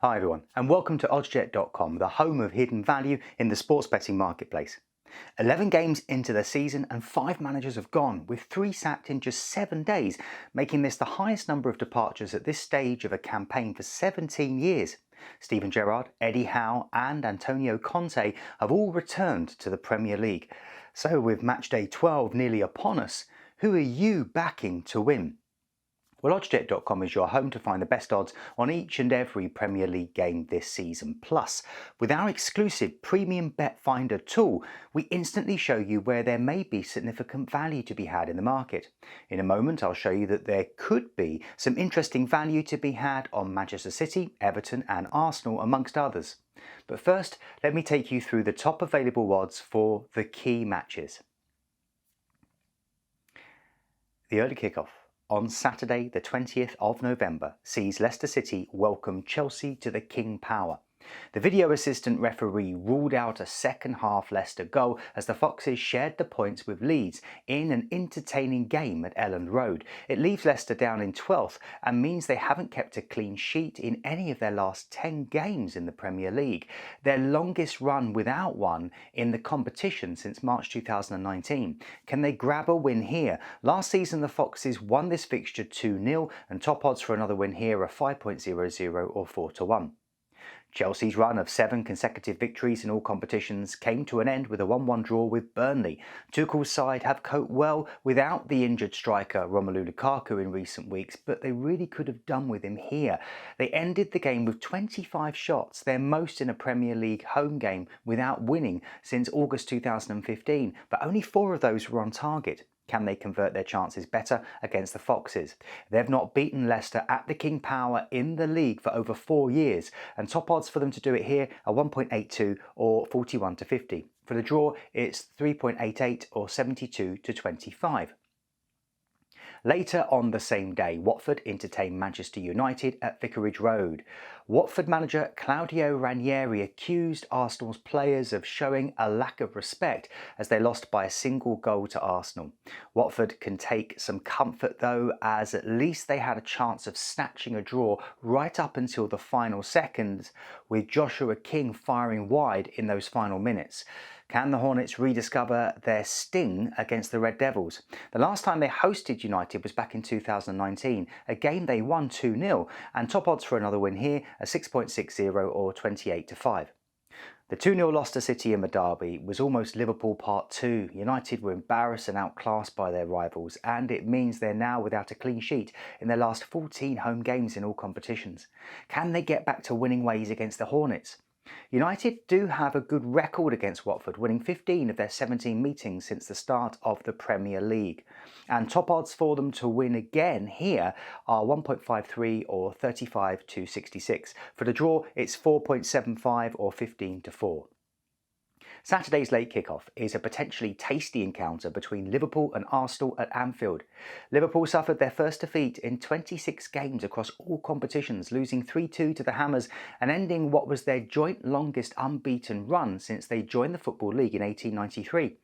Hi everyone, and welcome to Oddscheck.com, the home of hidden value in the sports betting marketplace. 11 games into the season and 5 managers have gone, with 3 sacked in just 7 days, making this the highest number of departures at this stage of a campaign for 17 years. Steven Gerrard, Eddie Howe and Antonio Conte have all returned to the Premier League. So with Matchday 12 nearly upon us, who are you backing to win? Well, Oddscheck.com is your home to find the best odds on each and every Premier League game this season. Plus, with our exclusive premium bet finder tool, we instantly show you where there may be significant value to be had in the market. In a moment, I'll show you that there could be some interesting value to be had on Manchester City, Everton and Arsenal, amongst others. But first, let me take you through the top available odds for the key matches. The early kickoff on Saturday the 20th of November sees Leicester City welcome Chelsea to the King Power. The video assistant referee ruled out a second half Leicester goal as the Foxes shared the points with Leeds in an entertaining game at Elland Road. It leaves Leicester down in 12th and means they haven't kept a clean sheet in any of their last 10 games in the Premier League, their longest run without one in the competition since March 2019. Can they grab a win here? Last season the Foxes won this fixture 2-0 and top odds for another win here are 5.00 or 4-1. Chelsea's run of 7 consecutive victories in all competitions came to an end with a 1-1 draw with Burnley. Tuchel's side have coped well without the injured striker Romelu Lukaku in recent weeks, but they really could have done with him here. They ended the game with 25 shots, their most in a Premier League home game without winning since August 2015, but only 4 of those were on target. Can they convert their chances better against the Foxes? They've not beaten Leicester at the King Power in the league for over 4 years, and top odds for them to do it here are 1.82 or 41 to 50. For the draw, it's 3.88 or 72 to 25. Later on the same day, Watford entertained Manchester United at Vicarage Road. Watford manager Claudio Ranieri accused Arsenal's players of showing a lack of respect as they lost by a single goal to Arsenal. Watford can take some comfort though, as at least they had a chance of snatching a draw right up until the final seconds, with Joshua King firing wide in those final minutes. Can the Hornets rediscover their sting against the Red Devils? The last time they hosted United was back in 2019, a game they won 2-0, and top odds for another win here are 6.60 or 28 to 5. The 2-0 loss to City in the derby was almost Liverpool Part 2. United were embarrassed and outclassed by their rivals, and it means they're now without a clean sheet in their last 14 home games in all competitions. Can they get back to winning ways against the Hornets? United do have a good record against Watford, winning 15 of their 17 meetings since the start of the Premier League. And top odds for them to win again here are 1.53 or 35 to 66. For the draw, it's 4.75 or 15 to 4. Saturday's late kickoff is a potentially tasty encounter between Liverpool and Arsenal at Anfield. Liverpool suffered their first defeat in 26 games across all competitions, losing 3-2 to the Hammers and ending what was their joint longest unbeaten run since they joined the Football League in 1893.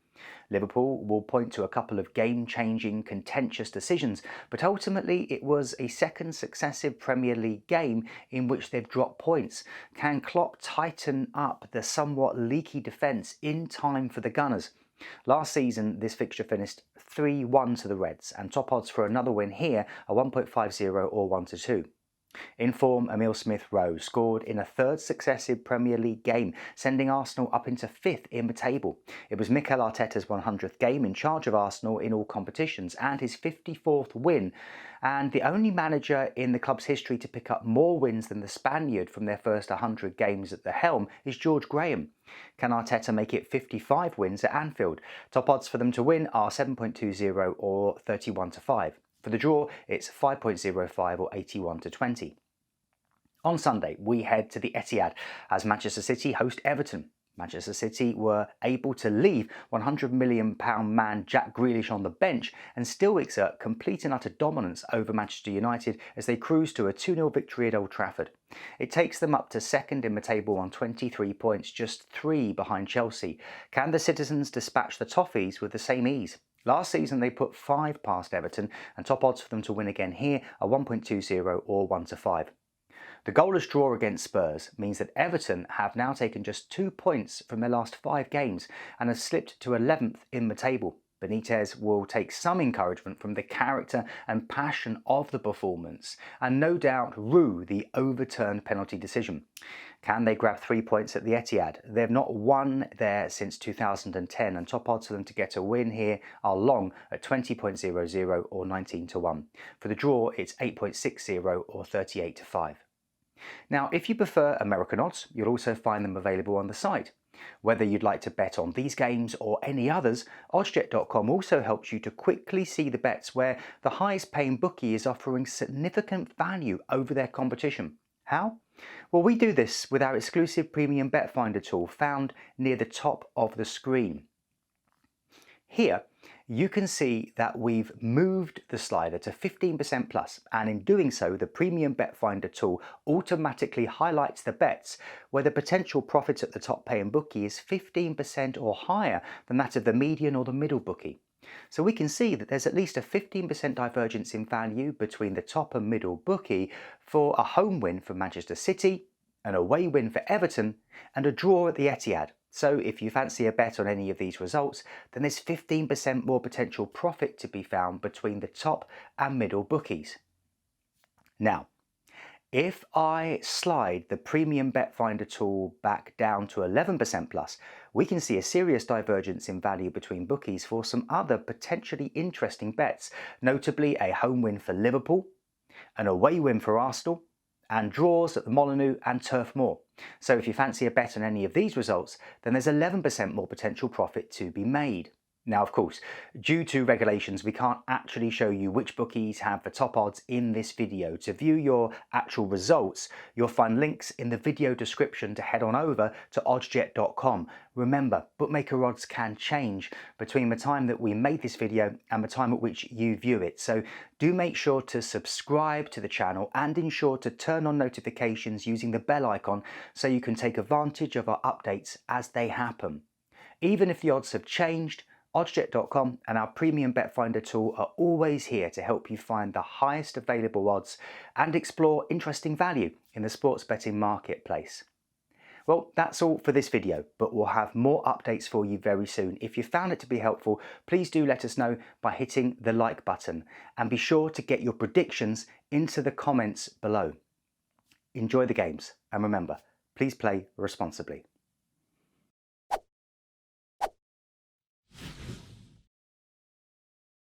Liverpool will point to a couple of game-changing, contentious decisions, but ultimately it was a second successive Premier League game in which they've dropped points. Can Klopp tighten up the somewhat leaky defence in time for the Gunners? Last season, this fixture finished 3-1 to the Reds, and top odds for another win here are 1.50 or 1 to 2. In form, Emile Smith-Rowe scored in a third successive Premier League game, sending Arsenal up into 5th in the table. It was Mikel Arteta's 100th game in charge of Arsenal in all competitions and his 54th win, and the only manager in the club's history to pick up more wins than the Spaniard from their first 100 games at the helm is George Graham. Can Arteta make it 55 wins at Anfield? Top odds for them to win are 7.20 or 31 to 5. For the draw, it's 5.05 or 81 to 20. On Sunday, we head to the Etihad as Manchester City host Everton. Manchester City were able to leave £100 million man Jack Grealish on the bench and still exert complete and utter dominance over Manchester United as they cruise to a 2-0 victory at Old Trafford. It takes them up to second in the table on 23 points, just 3 behind Chelsea. Can the citizens dispatch the Toffees with the same ease? Last season they put 5 past Everton, and top odds for them to win again here are 1.20 or 1 to 5. The goalless draw against Spurs means that Everton have now taken just 2 points from their last 5 games and have slipped to 11th in the table. Benitez will take some encouragement from the character and passion of the performance and no doubt rue the overturned penalty decision. Can they grab 3 points at the Etihad? They've not won there since 2010 and top odds for them to get a win here are long at 20.00 or 19-1. For the draw it's 8.60 or 38-5. Now if you prefer American odds, you'll also find them available on the site. Whether you'd like to bet on these games or any others, Oddscheck.com also helps you to quickly see the bets where the highest paying bookie is offering significant value over their competition. How? Well, we do this with our exclusive premium bet finder tool found near the top of the screen. Here you can see that we've moved the slider to 15% plus, and in doing so the premium bet finder tool automatically highlights the bets where the potential profit at the top paying bookie is 15% or higher than that of the median or the middle bookie. So we can see that there's at least a 15% divergence in value between the top and middle bookie for a home win for Manchester City, an away win for Everton and a draw at the Etihad. So if you fancy a bet on any of these results, then there's 15% more potential profit to be found between the top and middle bookies. Now, if I slide the premium bet finder tool back down to 11% plus, we can see a serious divergence in value between bookies for some other potentially interesting bets, notably a home win for Liverpool, an away win for Arsenal, and draws at the Molineux and Turf Moor. So if you fancy a bet on any of these results, then there's 11% more potential profit to be made. Now, of course, due to regulations, we can't actually show you which bookies have the top odds in this video. To view your actual results, you'll find links in the video description to head on over to oddscheck.com. Remember, bookmaker odds can change between the time that we made this video and the time at which you view it. So do make sure to subscribe to the channel and ensure to turn on notifications using the bell icon so you can take advantage of our updates as they happen. Even if the odds have changed, Oddscheck.com and our premium bet finder tool are always here to help you find the highest available odds and explore interesting value in the sports betting marketplace. Well, that's all for this video, but we'll have more updates for you very soon. If you found it to be helpful, please do let us know by hitting the like button and be sure to get your predictions into the comments below. Enjoy the games and remember, please play responsibly.